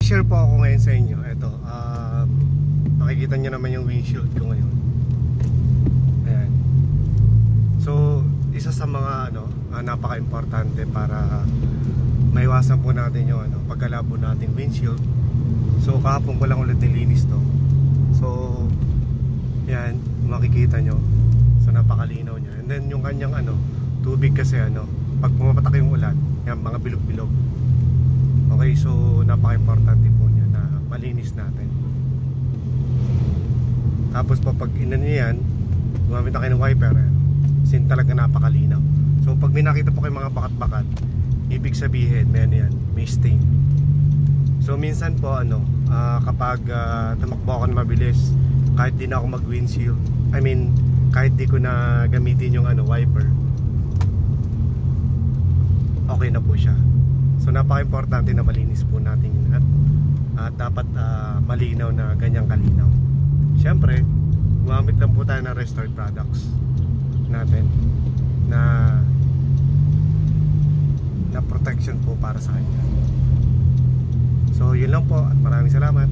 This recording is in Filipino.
Share po ako ngayon sa inyo. Ito, makikita nyo naman yung windshield ko ngayon. Ayan. So, isa sa mga napaka-importante para maiwasan po natin yung pagkalabo nating windshield. So, kahapon ko lang ulit nilinis to. So, yan, makikita nyo. So, napakalinaw niya. And then yung kanyang tubig kasi pag pumapatak yung ulan, yan, mga bilog-bilog. Okay, so napaka-importante po niya na malinis natin. Tapos po pag inano yan, gumamit na kayo ng wiper, sin talaga napakalinaw. So pag may nakita po kayo mga bakat-bakat, ibig sabihin may stain. So minsan po kapag tumakbo ako na mabilis, kahit di na ako mag-windshield, kahit di ko na gamitin yung wiper, okay na po siya. So napaka-importante na malinis po natin yun at dapat malinaw na ganyang kalinaw. Siyempre, gumamit lang po tayo ng restored products natin na protection po para sa kanya. So yun lang po at maraming salamat.